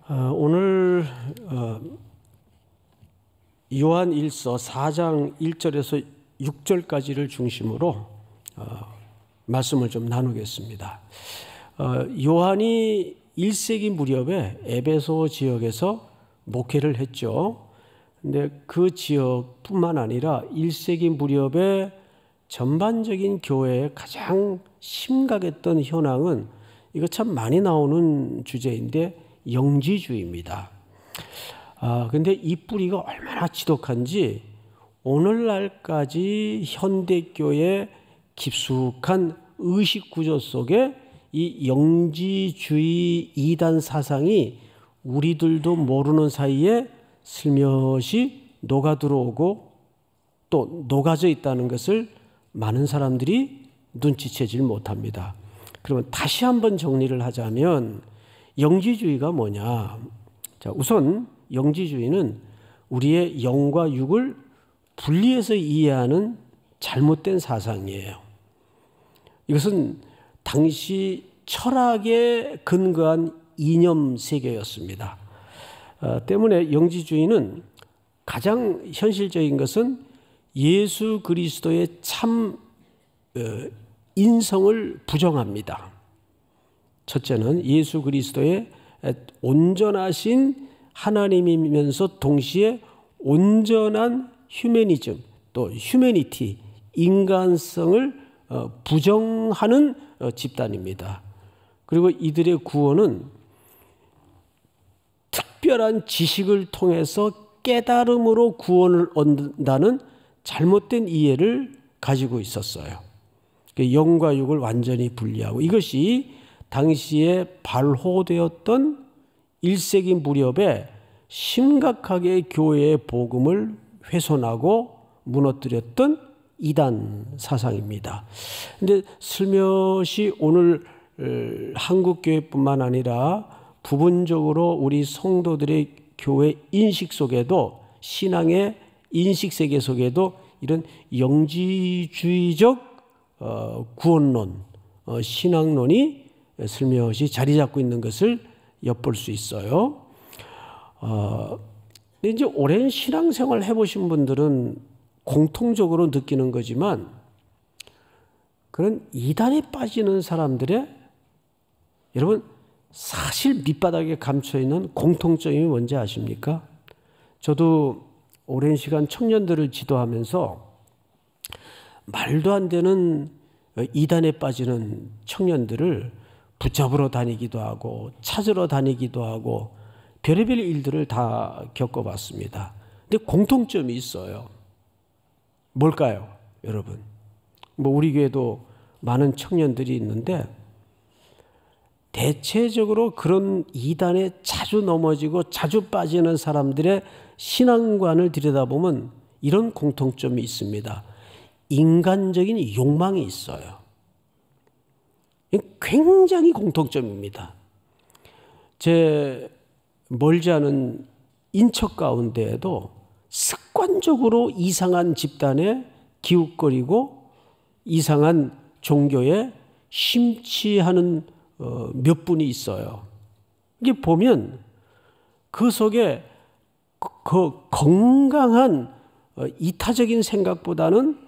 오늘 요한일서 4장 1절에서 6절까지를 중심으로 말씀을 좀 나누겠습니다. 요한이 1세기 무렵에 에베소 지역에서 목회를 했죠. 근데 그 지역뿐만 아니라 1세기 무렵에 전반적인 교회에 가장 심각했던 현황은 이거 참 많이 나오는 주제인데 영지주의입니다. 근데 이 뿌리가 얼마나 지독한지 오늘날까지 현대교회 깊숙한 의식구조 속에 이 영지주의 이단 사상이 우리들도 모르는 사이에 슬며시 녹아들어오고 또 녹아져 있다는 것을 많은 사람들이 눈치채질 못합니다. 그러면 다시 한번 정리를 하자면 영지주의가 뭐냐? 자, 우선 영지주의는 우리의 영과 육을 분리해서 이해하는 잘못된 사상이에요. 이것은 당시 철학에 근거한 이념 세계였습니다. 때문에 영지주의는 가장 현실적인 것은 예수 그리스도의 참 인성을 부정합니다. 첫째는 예수 그리스도의 온전하신 하나님이면서 동시에 온전한 휴머니즘, 또 휴머니티, 인간성을 부정하는 집단입니다. 그리고 이들의 구원은 특별한 지식을 통해서 깨달음으로 구원을 얻는다는 잘못된 이해를 가지고 있었어요. 영과 육을 완전히 분리하고, 이것이 당시에 발호되었던 1세기 무렵에 심각하게 교회의 복음을 훼손하고 무너뜨렸던 이단 사상입니다. 근데 슬며시 오늘 한국교회뿐만 아니라 부분적으로 우리 성도들의 교회 인식 속에도, 신앙의 인식 세계 속에도 이런 영지주의적 구원론, 신앙론이 슬며시 자리 잡고 있는 것을 엿볼 수 있어요. 근데 이제 오랜 신앙생활 해보신 분들은 공통적으로 느끼는 거지만, 그런 이단에 빠지는 사람들의, 여러분 사실 밑바닥에 감춰있는 공통점이 뭔지 아십니까? 저도 오랜 시간 청년들을 지도하면서 말도 안 되는 이단에 빠지는 청년들을 붙잡으러 다니기도 하고 찾으러 다니기도 하고 별의별 일들을 다 겪어봤습니다. 근데 공통점이 있어요. 뭘까요, 여러분? 우리 교회도 많은 청년들이 있는데 대체적으로 그런 이단에 자주 넘어지고 자주 빠지는 사람들의 신앙관을 들여다보면 이런 공통점이 있습니다. 인간적인 욕망이 있어요. 굉장히 공통점입니다. 제 멀지 않은 인척 가운데에도 습관적으로 이상한 집단에 기웃거리고 이상한 종교에 심취하는 몇 분이 있어요. 이게 보면 그 속에 그 건강한 이타적인 생각보다는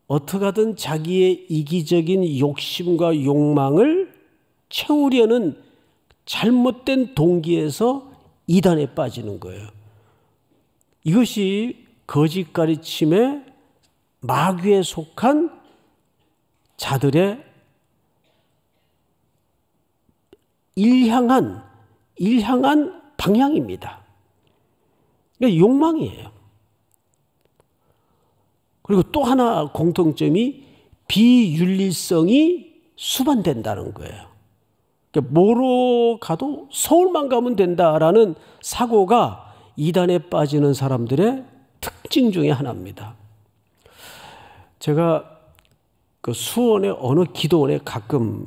어떻게 하든 자기의 이기적인 욕심과 욕망을 채우려는 잘못된 동기에서 이단에 빠지는 거예요. 이것이 거짓 가르침의 마귀에 속한 자들의 일향한 방향입니다. 그러니까 욕망이에요. 그리고 또 하나 공통점이 비윤리성이 수반된다는 거예요. 그러니까 뭐로 가도 서울만 가면 된다라는 사고가 이단에 빠지는 사람들의 특징 중에 하나입니다. 제가 그 수원의 어느 기도원에 가끔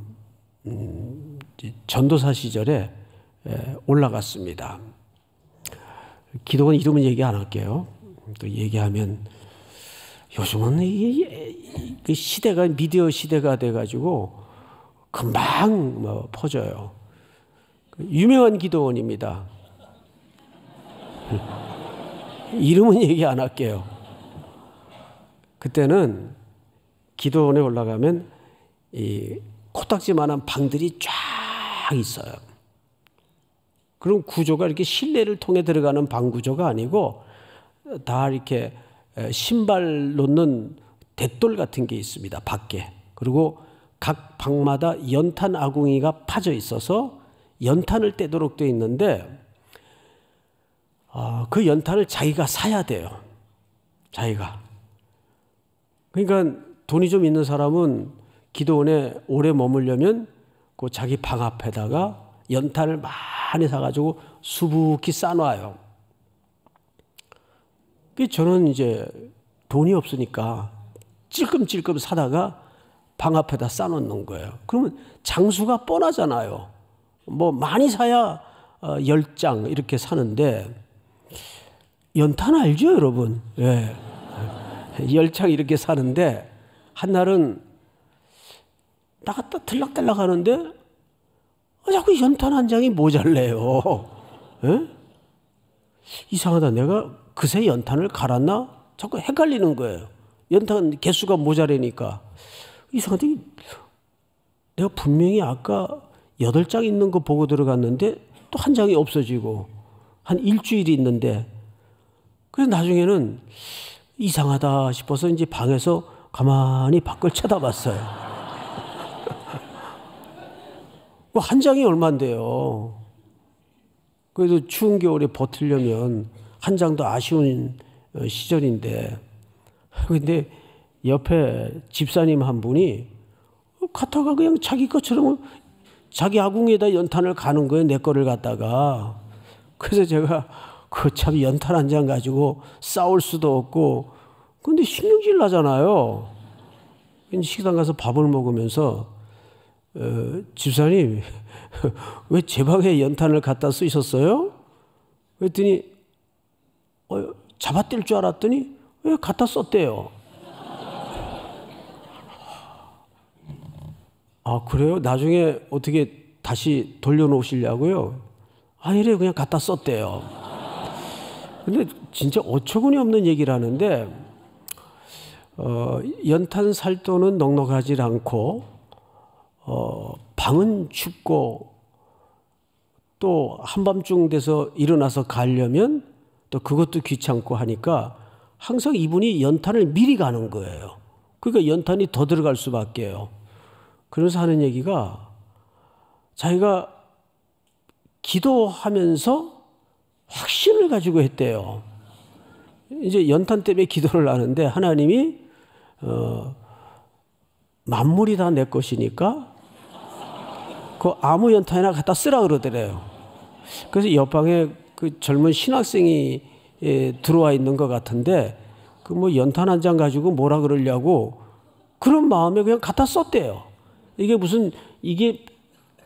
전도사 시절에 올라갔습니다. 기도원 이름은 얘기 안 할게요. 또 얘기하면 요즘은 이 시대가 미디어 시대가 돼가지고 금방 퍼져요. 유명한 기도원입니다. 이름은 얘기 안 할게요. 그때는 기도원에 올라가면 이 코딱지만한 방들이 쫙 있어요. 그럼 구조가 이렇게 실내를 통해 들어가는 방 구조가 아니고 다 이렇게 신발 놓는 대돌 같은 게 있습니다. 밖에. 그리고 각 방마다 연탄 아궁이가 파져 있어서 연탄을 떼도록 되어 있는데 그 연탄을 자기가 사야 돼요. 자기가. 그러니까 돈이 좀 있는 사람은 기도원에 오래 머물려면 그 자기 방 앞에다가 연탄을 많이 사가지고 수북히 쌓아놔요. 저는 이제 돈이 없으니까 찔끔찔끔 사다가 방 앞에다 쌓아놓는 거예요. 그러면 장수가 뻔하잖아요. 뭐 많이 사야 10장 이렇게 사는데 연탄 알죠, 여러분? 예. 10장 이렇게 사는데 한날은 나갔다 들락달락 하는데 자꾸 연탄 한 장이 모자래요. 예? 이상하다. 내가 그새 연탄을 갈았나? 자꾸 헷갈리는 거예요. 연탄 개수가 모자라니까. 이상하다. 내가 분명히 아까 8장 있는 거 보고 들어갔는데 또 한 장이 없어지고 한 일주일이 있는데 그래서 나중에는 이상하다 싶어서 이제 방에서 가만히 밖을 쳐다봤어요. 한 장이 얼만데요. 그래도 추운 겨울에 버티려면 한 장도 아쉬운 시절인데 근데 옆에 집사님 한 분이 갖다가 그냥 자기 것처럼 자기 아궁이에다 연탄을 가는 거예요. 내 거를 갖다가. 그래서 제가 그 참 연탄 한 장 가지고 싸울 수도 없고 근데 신경질 나잖아요. 식당 가서 밥을 먹으면서 집사님 왜 제 방에 연탄을 갖다 쓰셨어요? 그랬더니 잡아뗄 줄 알았더니 왜 갖다 썼대요. 아 그래요? 나중에 어떻게 다시 돌려놓으시려고요? 아니래요. 그냥 갖다 썼대요. 근데 진짜 어처구니 없는 얘기를 하는데 연탄 살 돈은 넉넉하지 않고 방은 춥고 또 한밤중 돼서 일어나서 가려면 또 그것도 귀찮고 하니까 항상 이분이 연탄을 미리 가는 거예요. 그러니까 연탄이 더 들어갈 수밖에요. 그러면서 하는 얘기가 자기가 기도하면서 확신을 가지고 했대요. 이제 연탄 때문에 기도를 하는데 하나님이 만물이 다 내 것이니까 그 아무 연탄이나 갖다 쓰라 그러더래요. 그래서 옆방에 그 젊은 신학생이 들어와 있는 것 같은데 그 뭐 연탄 한 장 가지고 뭐라 그러려고 그런 마음에 그냥 갖다 썼대요. 이게 무슨 이게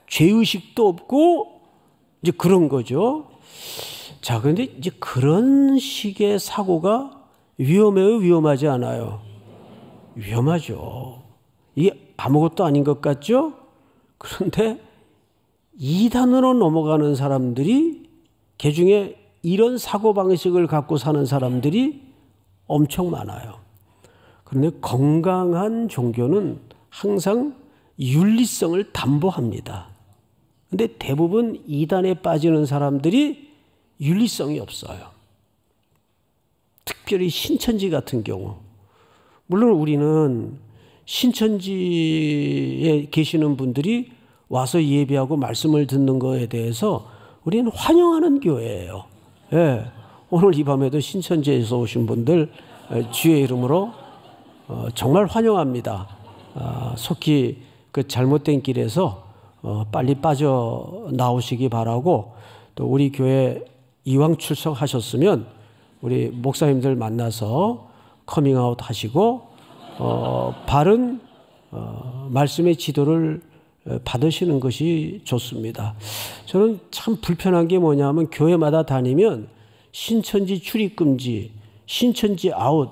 죄의식도 없고 이제 그런 거죠. 자, 그런데 이제 그런 식의 사고가 위험해요, 위험하지 않아요? 위험하죠. 이게 아무것도 아닌 것 같죠? 그런데 이단으로 넘어가는 사람들이 그중에 이런 사고방식을 갖고 사는 사람들이 엄청 많아요. 그런데 건강한 종교는 항상 윤리성을 담보합니다. 그런데 대부분 이단에 빠지는 사람들이 윤리성이 없어요. 특별히 신천지 같은 경우. 물론 우리는 신천지에 계시는 분들이 와서 예배하고 말씀을 듣는 것에 대해서 우리는 환영하는 교회예요. 예. 오늘 이 밤에도 신천지에서 오신 분들 주의 이름으로 정말 환영합니다. 속히 그 잘못된 길에서 빨리 빠져나오시기 바라고 또 우리 교회 이왕 출석하셨으면 우리 목사님들 만나서 커밍아웃 하시고 바른 말씀의 지도를 받으시는 것이 좋습니다. 저는 참 불편한 게 뭐냐면 교회마다 다니면 신천지 출입금지, 신천지 아웃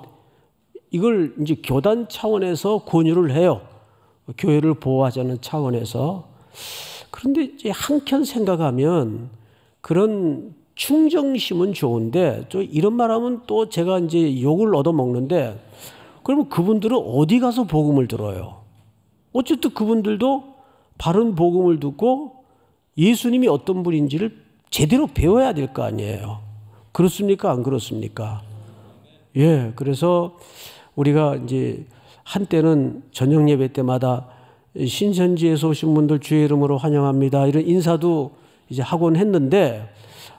이걸 이제 교단 차원에서 권유를 해요. 교회를 보호하자는 차원에서. 그런데 이제 한켠 생각하면 그런 충정심은 좋은데 또 이런 말하면 또 제가 이제 욕을 얻어먹는데 그러면 그분들은 어디 가서 복음을 들어요? 어쨌든 그분들도 바른 복음을 듣고 예수님이 어떤 분인지를 제대로 배워야 될 거 아니에요. 그렇습니까? 안 그렇습니까? 예, 그래서 우리가 이제 한때는 저녁 예배 때마다 신천지에서 오신 분들 주의 이름으로 환영합니다. 이런 인사도 이제 하곤 했는데,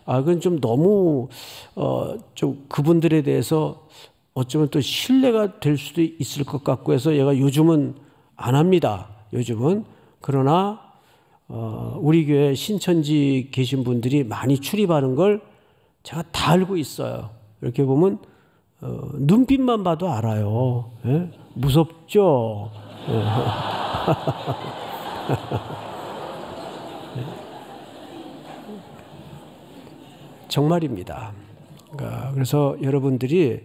그건 좀 너무, 좀 그분들에 대해서 어쩌면 또 신뢰가 될 수도 있을 것 같고 해서 얘가 요즘은 안 합니다. 요즘은. 그러나, 우리 교회 신천지 계신 분들이 많이 출입하는 걸 제가 다 알고 있어요. 이렇게 보면, 눈빛만 봐도 알아요. 예? 무섭죠? 정말입니다. 그래서 여러분들이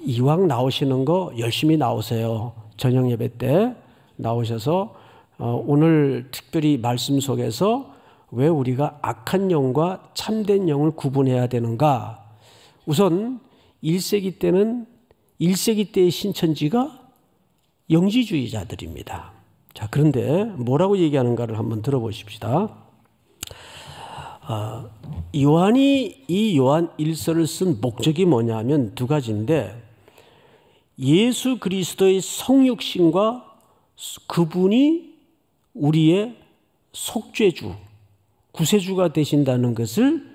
이왕 나오시는 거 열심히 나오세요. 저녁 예배 때 나오셔서 오늘 특별히 말씀 속에서 왜 우리가 악한 영과 참된 영을 구분해야 되는가? 우선 1세기 때는 1세기 때의 신천지가 영지주의자들입니다. 자, 그런데 뭐라고 얘기하는가를 한번 들어보십시다. 요한이 이 요한 1서를 쓴 목적이 뭐냐면 두 가지인데, 예수 그리스도의 성육신과 그분이 우리의 속죄주, 구세주가 되신다는 것을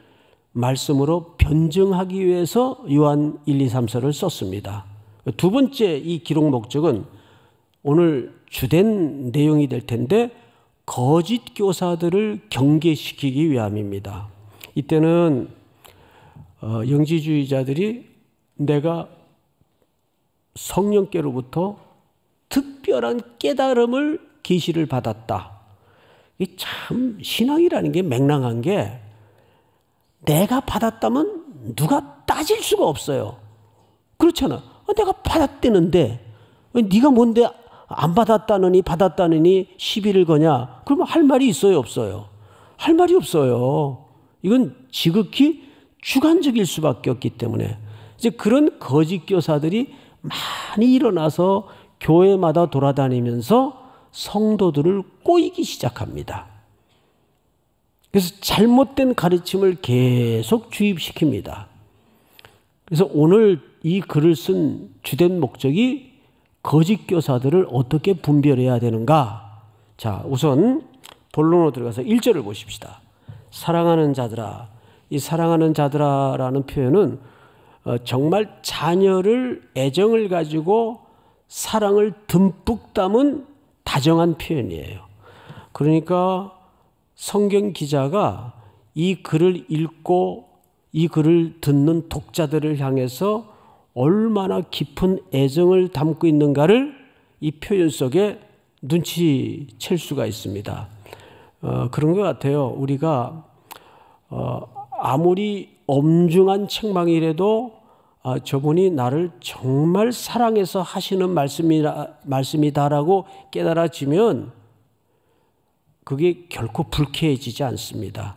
말씀으로 변증하기 위해서 요한 1, 2, 3서를 썼습니다. 두 번째 이 기록 목적은 오늘 주된 내용이 될 텐데, 거짓 교사들을 경계시키기 위함입니다. 이때는 영지주의자들이 내가 성령께로부터 특별한 깨달음을 계시를 받았다. 이 참 신앙이라는 게 맹랑한 게, 내가 받았다면 누가 따질 수가 없어요. 그렇잖아. 내가 받았다는데 네가 뭔데 안 받았다느니 받았다느니 시비를 거냐? 그러면 할 말이 있어요, 없어요? 할 말이 없어요. 이건 지극히 주관적일 수밖에 없기 때문에 이제 그런 거짓 교사들이 많이 일어나서 교회마다 돌아다니면서 성도들을 꼬이기 시작합니다. 그래서 잘못된 가르침을 계속 주입시킵니다. 그래서 오늘 이 글을 쓴 주된 목적이 거짓 교사들을 어떻게 분별해야 되는가? 자, 우선 본론으로 들어가서 1절을 보십시다. 사랑하는 자들아. 이 사랑하는 자들아라는 표현은 정말 자녀를 애정을 가지고 사랑을 듬뿍 담은 다정한 표현이에요. 그러니까 성경 기자가 이 글을 읽고 이 글을 듣는 독자들을 향해서 얼마나 깊은 애정을 담고 있는가를 이 표현 속에 눈치챌 수가 있습니다. 그런 것 같아요. 우리가 아무리 엄중한 책망이라도 저분이 나를 정말 사랑해서 하시는 말씀이다라고 깨달아지면 그게 결코 불쾌해지지 않습니다.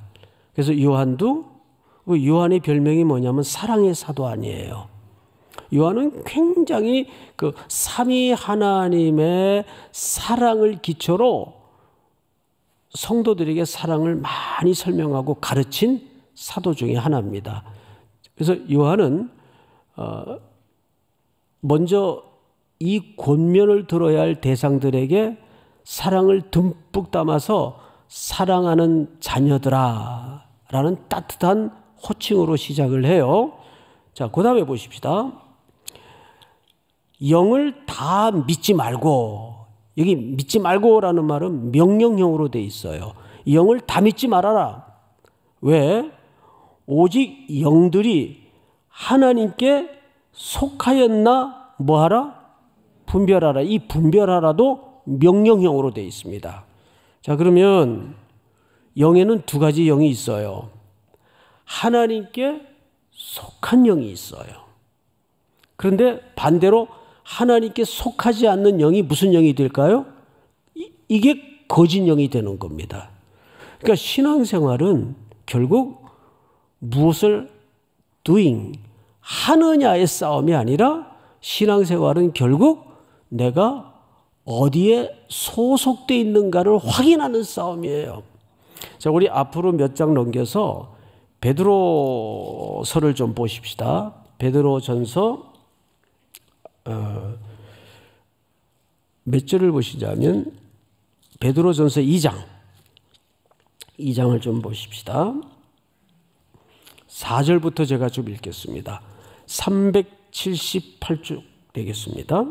그래서 요한의 별명이 뭐냐면 사랑의 사도 아니에요. 요한은 굉장히 그 삼위 하나님의 사랑을 기초로 성도들에게 사랑을 많이 설명하고 가르친 사도 중에 하나입니다. 그래서 요한은 먼저 이 권면을 들어야 할 대상들에게 사랑을 듬뿍 담아서 사랑하는 자녀들아 라는 따뜻한 호칭으로 시작을 해요. 자, 그 다음에 보십시다. 영을 다 믿지 말고, 여기 믿지 말고라는 말은 명령형으로 돼 있어요. 영을 다 믿지 말아라. 왜? 오직 영들이 하나님께 속하였나 뭐하라? 분별하라. 이 분별하라도 명령형으로 되어 있습니다. 자, 그러면 영에는 두 가지 영이 있어요. 하나님께 속한 영이 있어요. 그런데 반대로 하나님께 속하지 않는 영이 무슨 영이 될까요? 이게 거짓 영이 되는 겁니다. 그러니까 신앙생활은 결국 무엇을 doing, 하느냐의 싸움이 아니라 신앙생활은 결국 내가 어디에 소속되어 있는가를 확인하는 싸움이에요. 자, 우리 앞으로 몇 장 넘겨서 베드로서를 좀 보십시다. 베드로전서 몇 절을 보시자면 베드로전서 2장을 좀 보십시다. 4절부터 제가 좀 읽겠습니다. 378쪽 되겠습니다.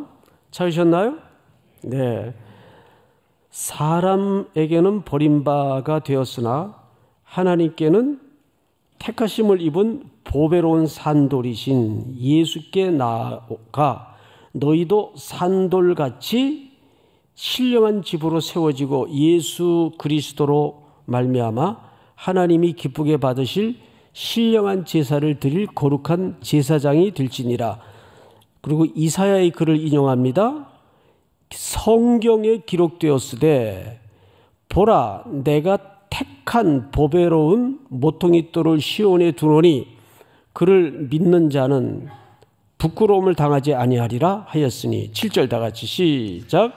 찾으셨나요? 네. 사람에게는 버림바가 되었으나 하나님께는 택하심을 입은 보배로운 산돌이신 예수께 나아가 너희도 산돌같이 신령한 집으로 세워지고 예수 그리스도로 말미암아 하나님이 기쁘게 받으실 신령한 제사를 드릴 거룩한 제사장이 될지니라. 그리고 이사야의 글을 인용합니다. 성경에 기록되었으되 보라 내가 택한 보배로운 모퉁이 돌을 시온에 두노니 그를 믿는 자는 부끄러움을 당하지 아니하리라 하였으니 7절 다 같이 시작.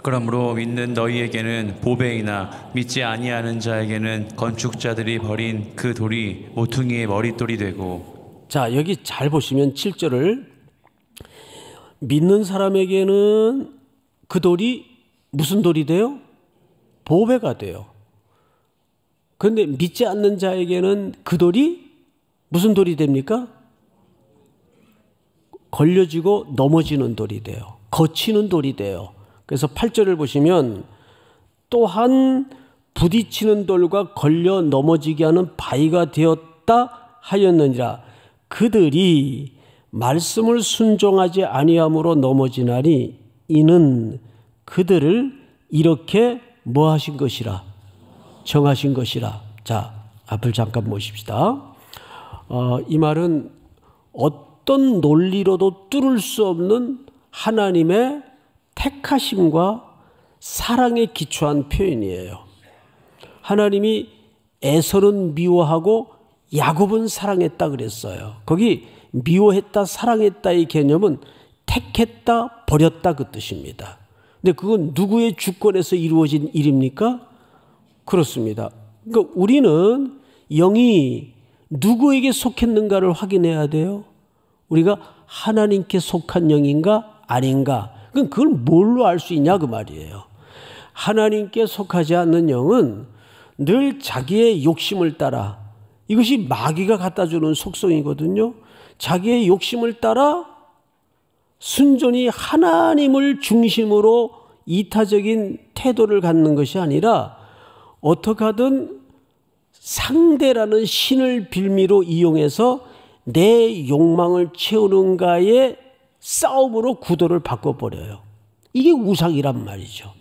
그러므로 믿는 너희에게는 보배이나 믿지 아니하는 자에게는 건축자들이 버린 그 돌이 모퉁이의 머릿돌이 되고. 자, 여기 잘 보시면 7절을 믿는 사람에게는 그 돌이 무슨 돌이 돼요? 보배가 돼요. 그런데 믿지 않는 자에게는 그 돌이 무슨 돌이 됩니까? 걸려지고 넘어지는 돌이 돼요. 거치는 돌이 돼요. 그래서 8절을 보시면 또한 부딪히는 돌과 걸려 넘어지게 하는 바위가 되었다 하였느니라. 그들이 말씀을 순종하지 아니함으로 넘어지나니 이는 그들을 이렇게 뭐 하신 것이라? 정하신 것이라. 자, 앞을 잠깐 보십시다. 이 말은 어떤 논리로도 뚫을 수 없는 하나님의 택하심과 사랑에 기초한 표현이에요. 하나님이 에서는 미워하고 야곱은 사랑했다 그랬어요. 거기 미워했다 사랑했다의 개념은 택했다 버렸다 그 뜻입니다. 근데 그건 누구의 주권에서 이루어진 일입니까? 그렇습니다. 그러니까 우리는 영이 누구에게 속했는가를 확인해야 돼요. 우리가 하나님께 속한 영인가 아닌가. 그걸 뭘로 알 수 있냐 그 말이에요. 하나님께 속하지 않는 영은 늘 자기의 욕심을 따라, 이것이 마귀가 갖다 주는 속성이거든요. 자기의 욕심을 따라 순전히 하나님을 중심으로 이타적인 태도를 갖는 것이 아니라 어떻게 하든 상대라는 신을 빌미로 이용해서 내 욕망을 채우는가의 싸움으로 구도를 바꿔버려요. 이게 우상이란 말이죠.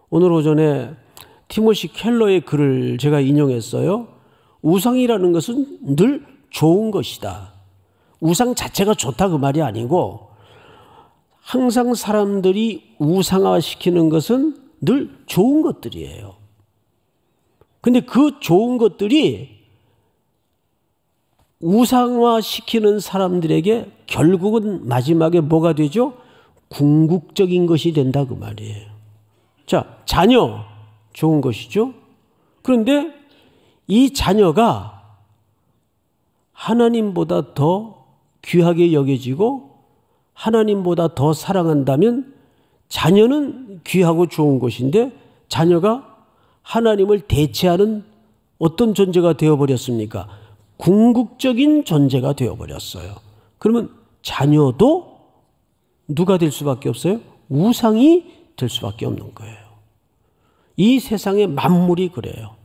오늘 오전에 티모시 켈러의 글을 제가 인용했어요. 우상이라는 것은 늘 좋은 것이다. 우상 자체가 좋다 그 말이 아니고 항상 사람들이 우상화시키는 것은 늘 좋은 것들이에요. 근데 그 좋은 것들이 우상화시키는 사람들에게 결국은 마지막에 뭐가 되죠? 궁극적인 것이 된다 그 말이에요. 자, 자녀 좋은 것이죠. 그런데 이 자녀가 하나님보다 더 귀하게 여겨지고 하나님보다 더 사랑한다면 자녀는 귀하고 좋은 것인데 자녀가 하나님을 대체하는 어떤 존재가 되어버렸습니까? 궁극적인 존재가 되어버렸어요. 그러면 자녀도 누가 될 수밖에 없어요? 우상이 될 수밖에 없는 거예요. 이 세상의 만물이 그래요.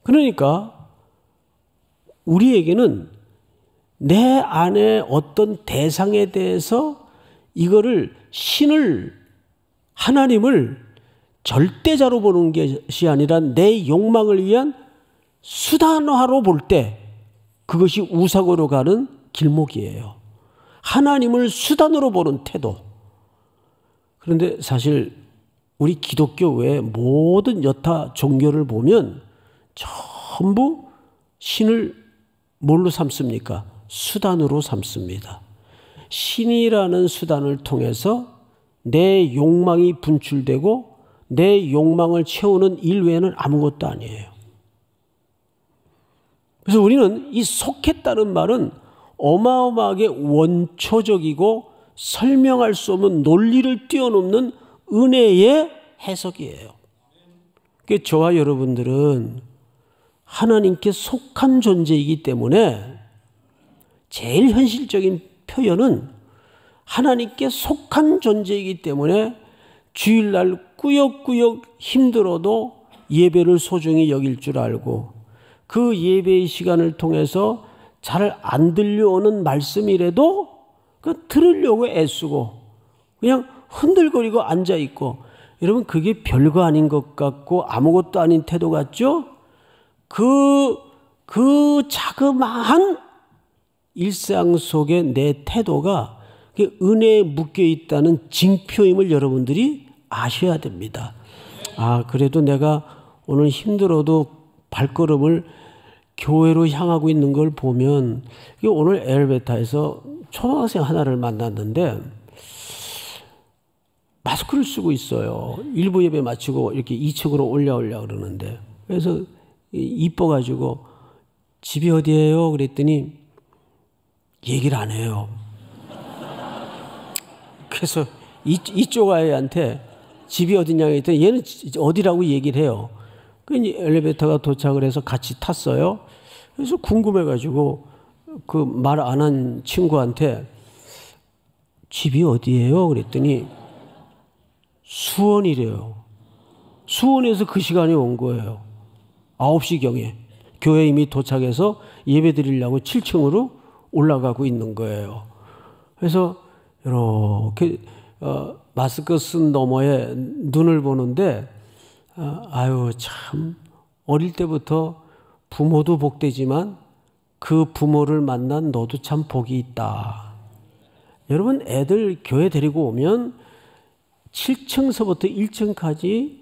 그러니까 우리에게는 내 안에 어떤 대상에 대해서 이거를 신을, 하나님을 절대자로 보는 것이 아니라 내 욕망을 위한 수단화로 볼 때 그것이 우상으로 가는 길목이에요. 하나님을 수단으로 보는 태도. 그런데 사실 우리 기독교 외에 모든 여타 종교를 보면 전부 신을 뭘로 삼습니까? 수단으로 삼습니다. 신이라는 수단을 통해서 내 욕망이 분출되고 내 욕망을 채우는 일 외에는 아무것도 아니에요. 그래서 우리는 이 속했다는 말은 어마어마하게 원초적이고 설명할 수 없는 논리를 뛰어넘는 은혜의 해석이에요. 그러니까 저와 여러분들은 하나님께 속한 존재이기 때문에 제일 현실적인 표현은 하나님께 속한 존재이기 때문에 주일날 꾸역꾸역 힘들어도 예배를 소중히 여길 줄 알고 그 예배의 시간을 통해서 잘 안 들려오는 말씀이라도 그 들으려고 애쓰고 그냥 흔들거리고 앉아있고, 여러분 그게 별거 아닌 것 같고 아무것도 아닌 태도 같죠? 그 자그마한 일상 속에 내 태도가 은혜에 묶여 있다는 징표임을 여러분들이 아셔야 됩니다. 아, 그래도 내가 오늘 힘들어도 발걸음을 교회로 향하고 있는 걸 보면, 오늘 엘리베이터에서 초등학생 하나를 만났는데 마스크를 쓰고 있어요. 일부 예배 마치고 이렇게 2층으로 올라오려고 그러는데, 그래서 이뻐가지고 집이 어디예요? 그랬더니 얘기를 안 해요. 그래서 이쪽 아이한테 집이 어디냐고 했더니 얘는 어디라고 얘기를 해요. 그래서 엘리베이터가 도착을 해서 같이 탔어요. 그래서 궁금해가지고 그 말 안 한 친구한테 집이 어디예요? 그랬더니 수원이래요. 수원에서 그 시간에 온 거예요. 9시경에 교회 이미 도착해서 예배 드리려고 7층으로 올라가고 있는 거예요. 그래서 이렇게 마스크 쓴 너머에 눈을 보는데, 아유 참 어릴 때부터 부모도 복되지만 그 부모를 만난 너도 참 복이 있다. 여러분 애들 교회 데리고 오면 7층서부터 1층까지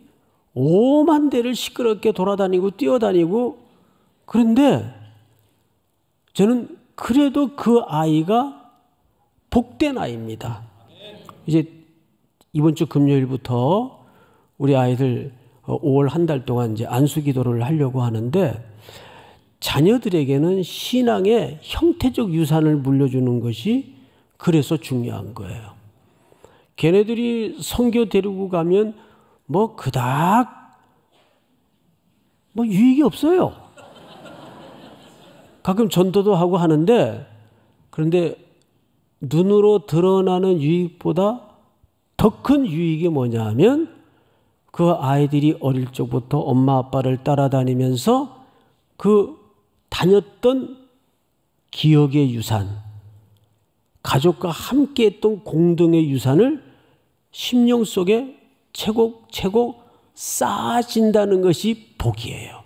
5만 대를 시끄럽게 돌아다니고 뛰어다니고, 그런데 저는 그래도 그 아이가 복된 아이입니다. 이제 이번 주 금요일부터 우리 아이들 5월 한 달 동안 이제 안수 기도를 하려고 하는데, 자녀들에게는 신앙의 형태적 유산을 물려주는 것이 그래서 중요한 거예요. 걔네들이 선교 데리고 가면 뭐 그닥 뭐 유익이 없어요. 가끔 전도도 하고 하는데, 그런데 눈으로 드러나는 유익보다 더 큰 유익이 뭐냐 하면, 그 아이들이 어릴 적부터 엄마 아빠를 따라다니면서 그 다녔던 기억의 유산, 가족과 함께 했던 공동의 유산을 심령 속에 채곡채곡 쌓아진다는 것이 복이에요.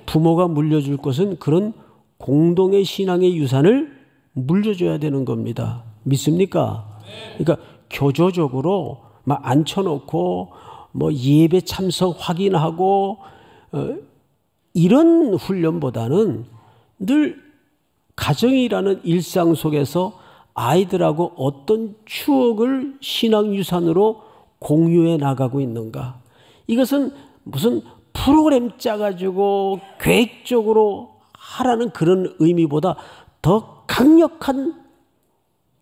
부모가 물려줄 것은 그런 공동의 신앙의 유산을 물려줘야 되는 겁니다. 믿습니까? 그러니까 교조적으로 막 앉혀놓고 뭐 예배 참석 확인하고 이런 훈련보다는 늘 가정이라는 일상 속에서 아이들하고 어떤 추억을 신앙유산으로 공유해 나가고 있는가. 이것은 무슨 프로그램 짜가지고 계획적으로 하라는 그런 의미보다 더 강력한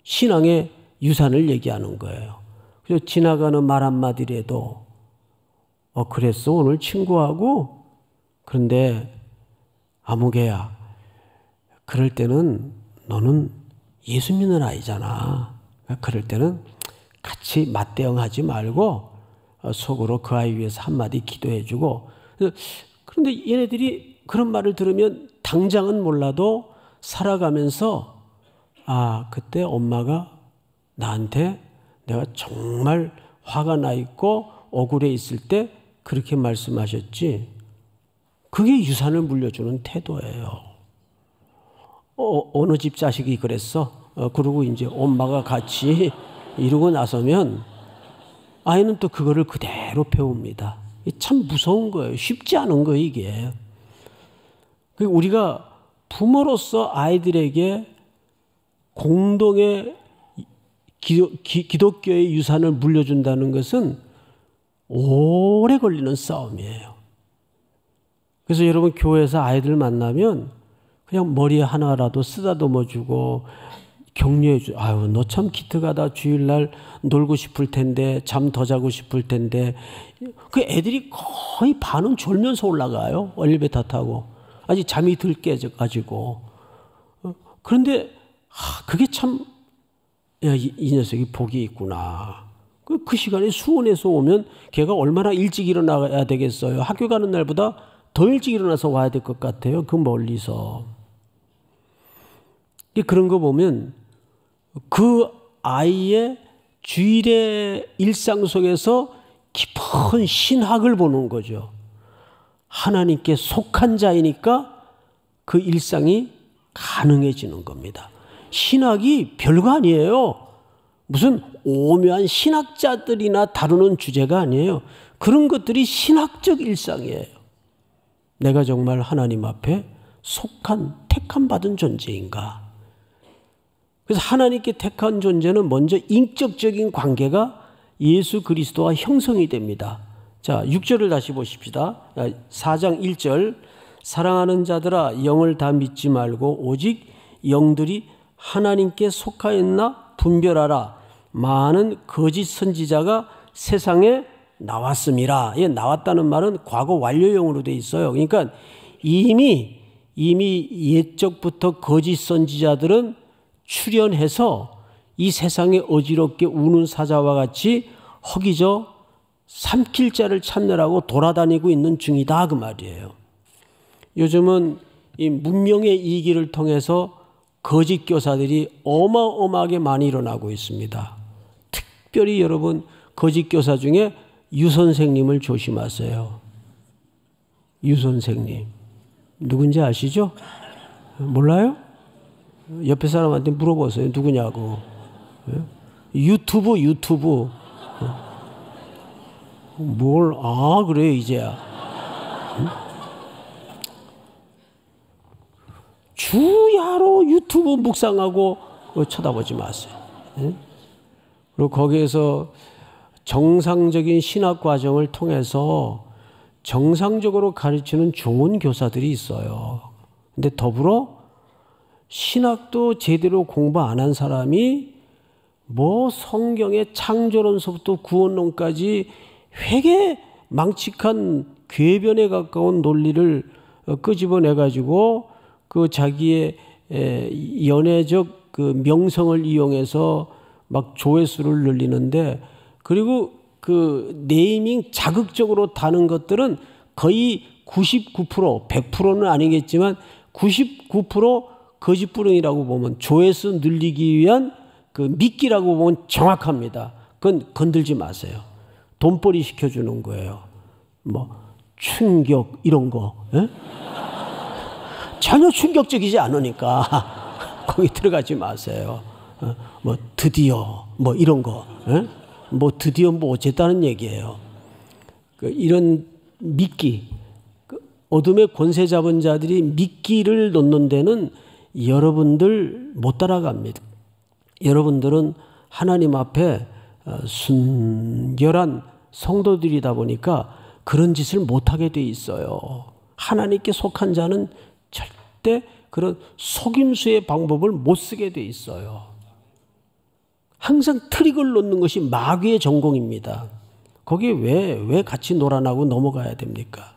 신앙의 유산을 얘기하는 거예요. 그래서 지나가는 말 한마디라도 그랬어 오늘 친구하고, 그런데 아무개야 그럴 때는 너는 예수 믿는 아이잖아. 그럴 때는 같이 맞대응하지 말고 속으로 그 아이 위해서 한마디 기도해주고. 그런데 얘네들이 그런 말을 들으면 당장은 몰라도 살아가면서, 아 그때 엄마가 나한테 내가 정말 화가 나 있고 억울해 있을 때 그렇게 말씀하셨지. 그게 유산을 물려주는 태도예요. 어느 집 자식이 그랬어. 그러고 이제 엄마가 같이 이러고 나서면 아이는 또 그거를 그대로 배웁니다. 참 무서운 거예요. 쉽지 않은 거예요, 이게. 우리가 부모로서 아이들에게 공동의 기독교의 유산을 물려준다는 것은 오래 걸리는 싸움이에요. 그래서 여러분 교회에서 아이들 만나면 그냥 머리에 하나라도 쓰다듬어 주고 격려해 주. 아유, 너 참 기특하다. 주일날 놀고 싶을 텐데, 잠 더 자고 싶을 텐데. 그 애들이 거의 반은 졸면서 올라가요. 엘리베이터 타고. 아직 잠이 들 깨져가지고. 그런데 그게 참, 야, 이 녀석이 복이 있구나. 그 시간에 수원에서 오면 걔가 얼마나 일찍 일어나야 되겠어요. 학교 가는 날보다 더 일찍 일어나서 와야 될 것 같아요. 그 멀리서. 그런 거 보면 그 아이의 주일의 일상 속에서 깊은 신학을 보는 거죠. 하나님께 속한 자이니까 그 일상이 가능해지는 겁니다. 신학이 별거 아니에요. 무슨 오묘한 신학자들이나 다루는 주제가 아니에요. 그런 것들이 신학적 일상이에요. 내가 정말 하나님 앞에 속한, 택함 받은 존재인가? 그래서 하나님께 택한 존재는 먼저 인격적인 관계가 예수 그리스도와 형성이 됩니다. 자, 6절을 다시 보십시다. 4장 1절. 사랑하는 자들아, 영을 다 믿지 말고 오직 영들이 하나님께 속하였나 분별하라. 많은 거짓 선지자가 세상에 나왔음이라. 나왔다는 말은 과거 완료형으로 되어 있어요. 그러니까 이미 옛적부터 거짓 선지자들은 출현해서 이 세상에 어지럽게 우는 사자와 같이 허기져 삼킬 자를 찾느라고 돌아다니고 있는 중이다, 그 말이에요. 요즘은 이 문명의 이기를 통해서 거짓 교사들이 어마어마하게 많이 일어나고 있습니다. 특별히 여러분 거짓 교사 중에 유 선생님을 조심하세요. 유 선생님 누군지 아시죠? 몰라요? 옆에 사람한테 물어보세요. 누구냐고. 유튜브. 뭘, 그래요, 이제야. 주야로 유튜브 묵상하고 쳐다보지 마세요. 그리고 거기에서 정상적인 신학 과정을 통해서 정상적으로 가르치는 좋은 교사들이 있어요. 근데 더불어 신학도 제대로 공부 안 한 사람이 뭐 성경의 창조론서부터 구원론까지 되게 망측한 궤변에 가까운 논리를 끄집어내가지고 그 자기의 연애적 그 명성을 이용해서 막 조회수를 늘리는데, 그리고 그 네이밍 자극적으로 다는 것들은 거의 99%, 100%는 아니겠지만 99% 거짓부릉이라고 보면, 조회수 늘리기 위한 그 미끼라고 보면 정확합니다. 그건 건들지 마세요. 돈벌이 시켜주는 거예요. 뭐 충격 이런 거. 에? 전혀 충격적이지 않으니까 거기 들어가지 마세요. 뭐 드디어 뭐 이런 거. 에? 뭐 드디어 뭐 어쨌다는 얘기예요. 이런 미끼, 어둠의 권세 잡은 자들이 미끼를 놓는 데는 여러분들 못 따라갑니다. 여러분들은 하나님 앞에 순결한 성도들이다 보니까 그런 짓을 못하게 돼 있어요. 하나님께 속한 자는 절대 그런 속임수의 방법을 못 쓰게 돼 있어요. 항상 트릭을 놓는 것이 마귀의 전공입니다. 거기에 왜 같이 놀아나고 넘어가야 됩니까?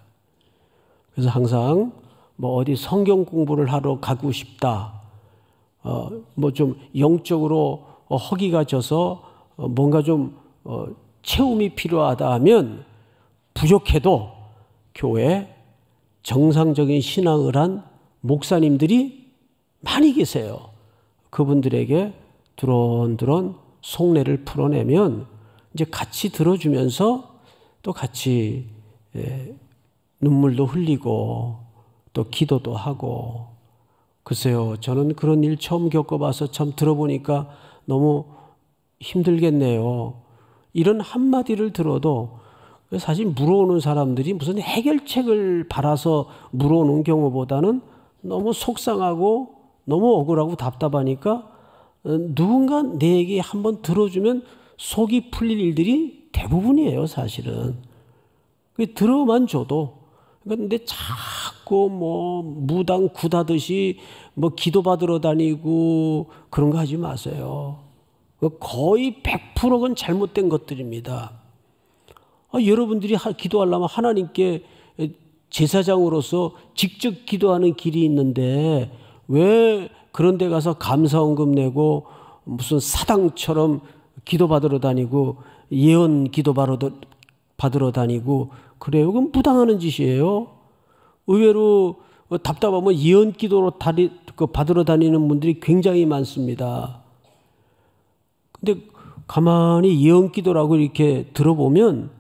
그래서 항상 뭐 어디 성경 공부를 하러 가고 싶다. 뭐 좀 영적으로 허기가 져서 뭔가 좀 체험이 필요하다 하면 부족해도 교회에 정상적인 신앙을 한 목사님들이 많이 계세요. 그분들에게 두런두런 속내를 풀어내면 이제 같이 들어주면서 또 같이 눈물도 흘리고 또 기도도 하고. 글쎄요, 저는 그런 일 처음 겪어봐서 참 들어보니까 너무 힘들겠네요. 이런 한마디를 들어도 사실 물어오는 사람들이 무슨 해결책을 바라서 물어오는 경우보다는 너무 속상하고 너무 억울하고 답답하니까 누군가 내 얘기 한번 들어주면 속이 풀릴 일들이 대부분이에요, 사실은. 들어만 줘도. 근데 자꾸 뭐 무당 굿하듯이 뭐 기도받으러 다니고 그런 거 하지 마세요. 거의 100%는 잘못된 것들입니다. 여러분들이 기도하려면 하나님께 제사장으로서 직접 기도하는 길이 있는데 왜 그런 데 가서 감사원금 내고 무슨 사당처럼 기도받으러 다니고 예언 기도받으러 다니고 그래요? 그건 무당하는 짓이에요. 의외로 답답하면 예언 기도로 받으러 다니는 분들이 굉장히 많습니다. 근데 가만히 예언 기도라고 이렇게 들어보면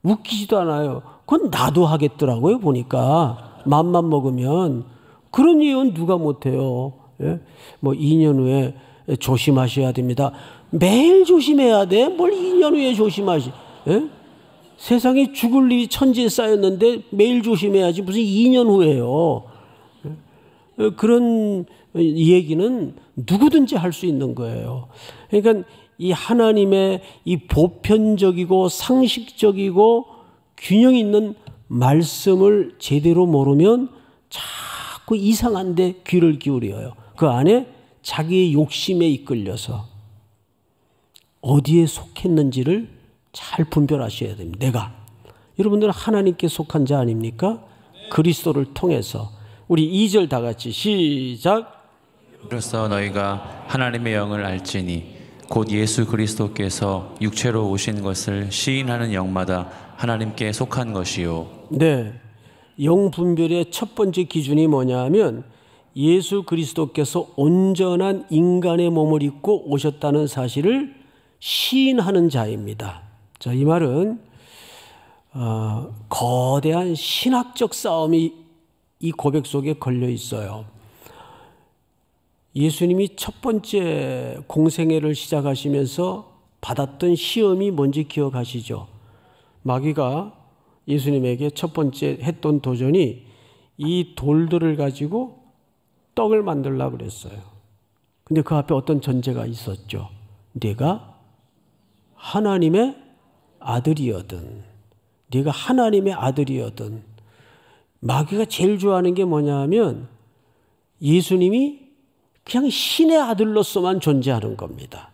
웃기지도 않아요. 그건 나도 하겠더라고요, 보니까. 맘만 먹으면. 그런 예언 누가 못해요. 예? 뭐 2년 후에 조심하셔야 됩니다. 매일 조심해야 돼? 뭘 2년 후에 조심하시? 예? 세상에 죽을 일이 천지에 쌓였는데 매일 조심해야지 무슨 2년 후에요. 예? 그런 얘기는 누구든지 할 수 있는 거예요. 그러니까 이 하나님의 이 보편적이고 상식적이고 균형 있는 말씀을 제대로 모르면 자꾸 이상한 데 귀를 기울여요. 그 안에 자기의 욕심에 이끌려서 어디에 속했는지를 잘 분별하셔야 됩니다. 내가. 여러분들은 하나님께 속한 자 아닙니까? 그리스도를 통해서. 우리 2절 다 같이 시작. 이로써 너희가 하나님의 영을 알지니 곧 예수 그리스도께서 육체로 오신 것을 시인하는 영마다 하나님께 속한 것이요. 네, 영 분별의 첫 번째 기준이 뭐냐면 예수 그리스도께서 온전한 인간의 몸을 입고 오셨다는 사실을 시인하는 자입니다. 자, 이 말은 거대한 신학적 싸움이 이 고백 속에 걸려 있어요. 예수님이 첫 번째 공생애를 시작하시면서 받았던 시험이 뭔지 기억하시죠? 마귀가 예수님에게 첫 번째 했던 도전이 이 돌들을 가지고 떡을 만들려고 그랬어요. 근데 그 앞에 어떤 전제가 있었죠. 네가 하나님의 아들이거든. 네가 하나님의 아들이거든. 마귀가 제일 좋아하는 게 뭐냐 하면 예수님이 그냥 신의 아들로서만 존재하는 겁니다.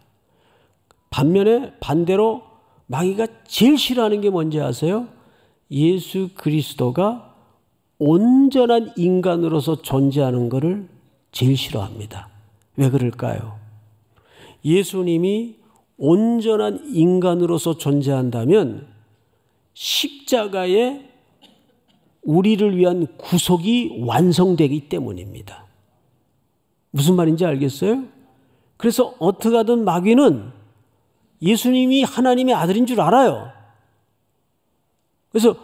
반대로 마귀가 제일 싫어하는 게 뭔지 아세요? 예수 그리스도가 온전한 인간으로서 존재하는 것을 제일 싫어합니다. 왜 그럴까요? 예수님이 온전한 인간으로서 존재한다면 십자가에 우리를 위한 구속이 완성되기 때문입니다. 무슨 말인지 알겠어요? 그래서 어떻게 하든 마귀는 예수님이 하나님의 아들인 줄 알아요. 그래서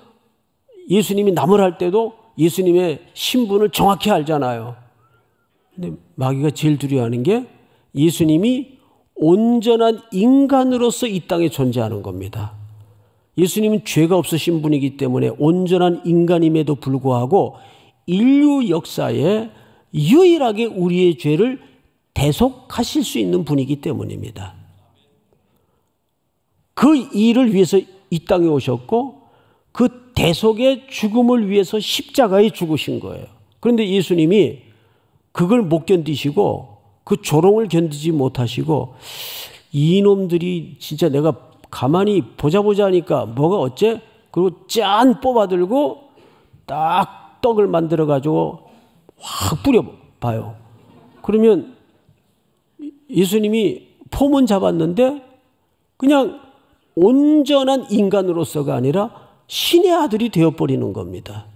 예수님이 나무랄 때도 예수님의 신분을 정확히 알잖아요. 근데 마귀가 제일 두려워하는 게 예수님이 온전한 인간으로서 이 땅에 존재하는 겁니다. 예수님은 죄가 없으신 분이기 때문에 온전한 인간임에도 불구하고 인류 역사에 유일하게 우리의 죄를 대속하실 수 있는 분이기 때문입니다. 그 일을 위해서 이 땅에 오셨고 그 대속의 죽음을 위해서 십자가에 죽으신 거예요. 그런데 예수님이 그걸 못 견디시고 그 조롱을 견디지 못하시고 이놈들이 진짜 내가 가만히 보자 하니까 뭐가 어째? 그리고 짠 뽑아들고 딱 떡을 만들어 가지고 확 뿌려봐요. 그러면 예수님이 폼은 잡았는데 그냥 온전한 인간으로서가 아니라 신의 아들이 되어버리는 겁니다.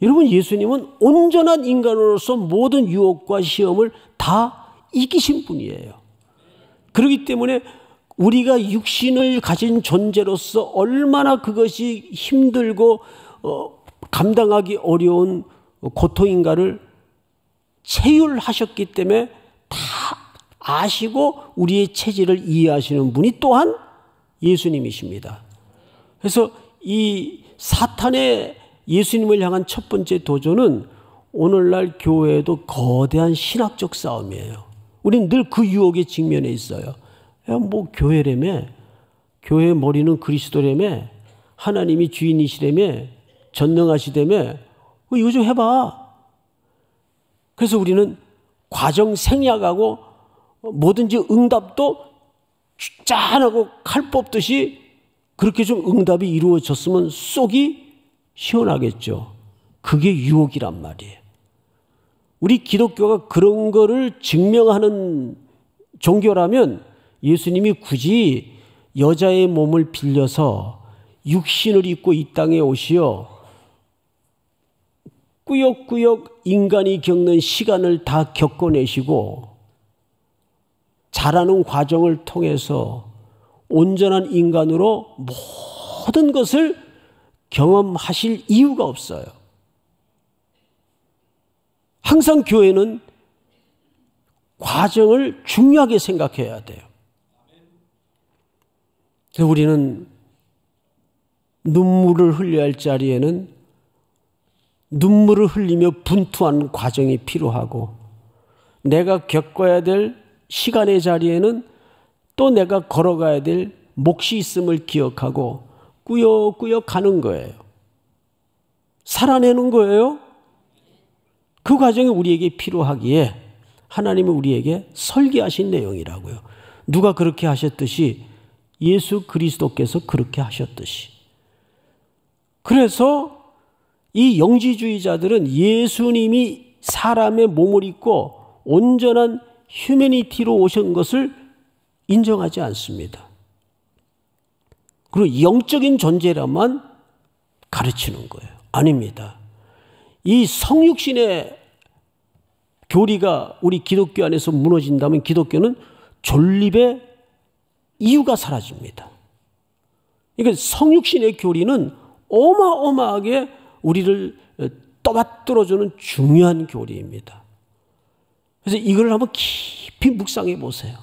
여러분, 예수님은 온전한 인간으로서 모든 유혹과 시험을 다 이기신 분이에요. 그렇기 때문에 우리가 육신을 가진 존재로서 얼마나 그것이 힘들고 감당하기 어려운 고통인가를 체휼하셨기 때문에 다 아시고 우리의 체질을 이해하시는 분이 또한 예수님이십니다. 그래서 이 사탄의 예수님을 향한 첫 번째 도전은 오늘날 교회도 거대한 신학적 싸움이에요. 우리는 늘 그 유혹에 직면해 있어요. 야, 뭐 교회라며, 교회의 머리는 그리스도라며, 하나님이 주인이시라며, 전능하시다며, 이거 좀 해봐. 그래서 우리는 과정 생략하고 뭐든지 응답도 짠하고 칼 뽑듯이 그렇게 좀 응답이 이루어졌으면 속이 시원하겠죠. 그게 유혹이란 말이에요. 우리 기독교가 그런 거를 증명하는 종교라면 예수님이 굳이 여자의 몸을 빌려서 육신을 입고 이 땅에 오시어 꾸역꾸역 인간이 겪는 시간을 다 겪어내시고 자라는 과정을 통해서 온전한 인간으로 모든 것을 경험하실 이유가 없어요. 항상 교회는 과정을 중요하게 생각해야 돼요. 그래서 우리는 눈물을 흘려야 할 자리에는 눈물을 흘리며 분투하는 과정이 필요하고, 내가 겪어야 될 시간의 자리에는 또 내가 걸어가야 될 몫이 있음을 기억하고 꾸역꾸역 가는 거예요. 살아내는 거예요. 그 과정이 우리에게 필요하기에 하나님이 우리에게 설계하신 내용이라고요. 누가 그렇게 하셨듯이 예수 그리스도께서 그렇게 하셨듯이. 그래서 이 영지주의자들은 예수님이 사람의 몸을 입고 온전한 휴머니티로 오신 것을 인정하지 않습니다. 그리고 영적인 존재라만 가르치는 거예요. 아닙니다. 이 성육신의 교리가 우리 기독교 안에서 무너진다면 기독교는 존립의 이유가 사라집니다. 그러니까 성육신의 교리는 어마어마하게 우리를 떠받들어주는 중요한 교리입니다. 그래서 이걸 한번 깊이 묵상해 보세요.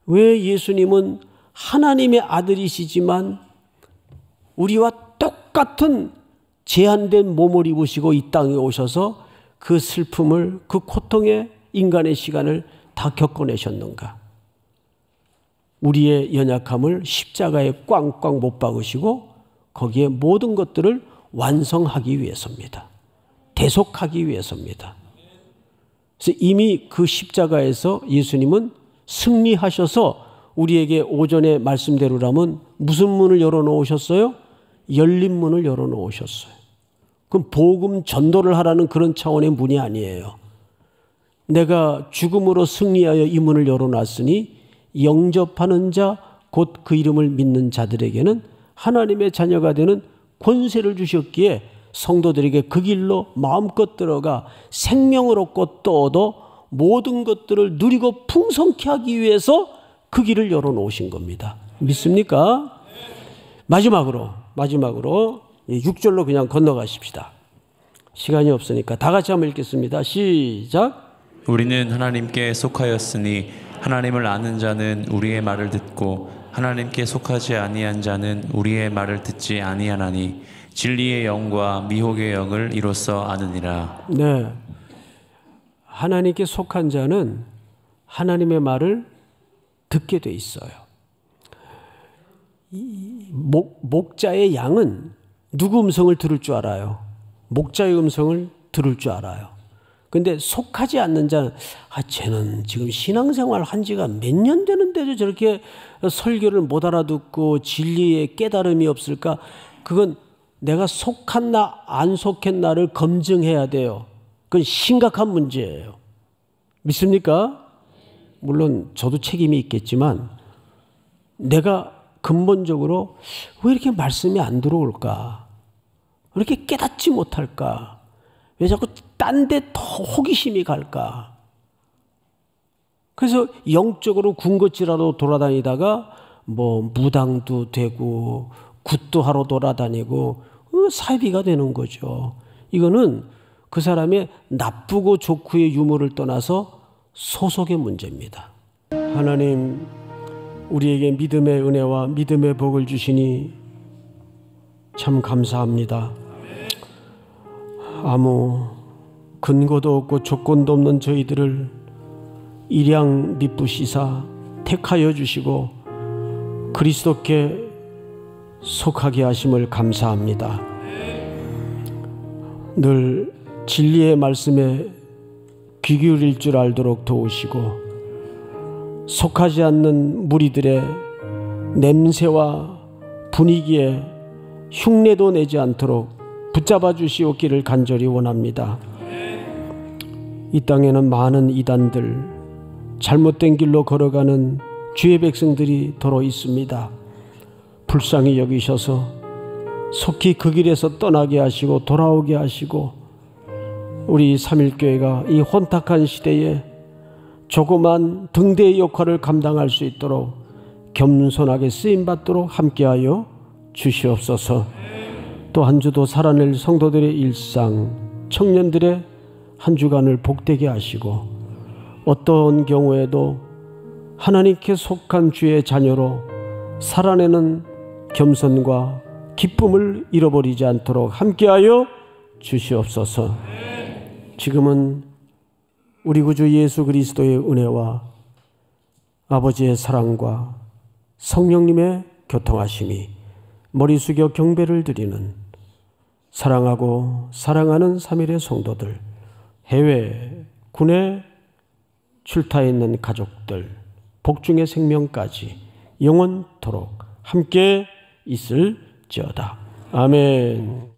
왜 예수님은 하나님의 아들이시지만 우리와 똑같은 제한된 몸을 입으시고 이 땅에 오셔서 그 슬픔을, 그 고통의 인간의 시간을 다 겪어내셨는가? 우리의 연약함을 십자가에 꽝꽝 못 박으시고 거기에 모든 것들을 완성하기 위해서입니다. 대속하기 위해서입니다. 그래서 이미 그 십자가에서 예수님은 승리하셔서 우리에게 오전에 말씀대로라면 무슨 문을 열어놓으셨어요? 열린 문을 열어놓으셨어요. 그럼 복음 전도를 하라는 그런 차원의 문이 아니에요. 내가 죽음으로 승리하여 이 문을 열어놨으니 영접하는 자, 곧 그 이름을 믿는 자들에게는 하나님의 자녀가 되는 권세를 주셨기에 성도들에게 그 길로 마음껏 들어가 생명을 얻고 또 얻어 모든 것들을 누리고 풍성케 하기 위해서 그 길을 열어놓으신 겁니다. 믿습니까? 마지막으로 6절로 그냥 건너가십시다. 시간이 없으니까 다 같이 한번 읽겠습니다. 시작. 우리는 하나님께 속하였으니 하나님을 아는 자는 우리의 말을 듣고 하나님께 속하지 아니한 자는 우리의 말을 듣지 아니하나니 진리의 영과 미혹의 영을 이로써 아느니라. 네, 하나님께 속한 자는 하나님의 말을 듣게 돼 있어요. 목자의 양은 누구 음성을 들을 줄 알아요? 목자의 음성을 들을 줄 알아요. 근데 속하지 않는 자는 쟤는 지금 신앙생활 한 지가 몇 년 되는데도 저렇게 설교를 못 알아듣고 진리에 깨달음이 없을까? 그건 내가 속했나 안 속했나를 검증해야 돼요. 그건 심각한 문제예요. 믿습니까? 물론 저도 책임이 있겠지만 내가 근본적으로 왜 이렇게 말씀이 안 들어올까? 왜 이렇게 깨닫지 못할까? 왜 자꾸 딴 데 더 호기심이 갈까? 그래서 영적으로 군것질하러 돌아다니다가 뭐 무당도 되고 굿도 하러 돌아다니고 사이비가 되는 거죠. 이거는 그 사람의 나쁘고 좋고의 유무를 떠나서 소속의 문제입니다. 하나님, 우리에게 믿음의 은혜와 믿음의 복을 주시니 참 감사합니다. 아무 근거도 없고 조건도 없는 저희들을 일양 미쁘시사 택하여 주시고 그리스도께 속하게 하심을 감사합니다. 늘 진리의 말씀에 귀 기울일 줄 알도록 도우시고 속하지 않는 무리들의 냄새와 분위기에 흉내도 내지 않도록 붙잡아 주시옵기를 간절히 원합니다. 이 땅에는 많은 이단들, 잘못된 길로 걸어가는 주의 백성들이 더러 있습니다. 불쌍히 여기셔서 속히 그 길에서 떠나게 하시고 돌아오게 하시고 우리 삼일교회가 이 혼탁한 시대에 조그만 등대의 역할을 감당할 수 있도록 겸손하게 쓰임받도록 함께하여 주시옵소서. 또 한 주도 살아낼 성도들의 일상, 청년들의 한 주간을 복되게 하시고 어떤 경우에도 하나님께 속한 주의 자녀로 살아내는 겸손과 기쁨을 잃어버리지 않도록 함께하여 주시옵소서. 지금은 우리 구주 예수 그리스도의 은혜와 아버지의 사랑과 성령님의 교통하심이 머리 숙여 경배를 드리는 사랑하고 사랑하는 삼일의 성도들, 해외, 군에 출타해 있는 가족들, 복중의 생명까지 영원토록 함께 있을지어다. 아멘.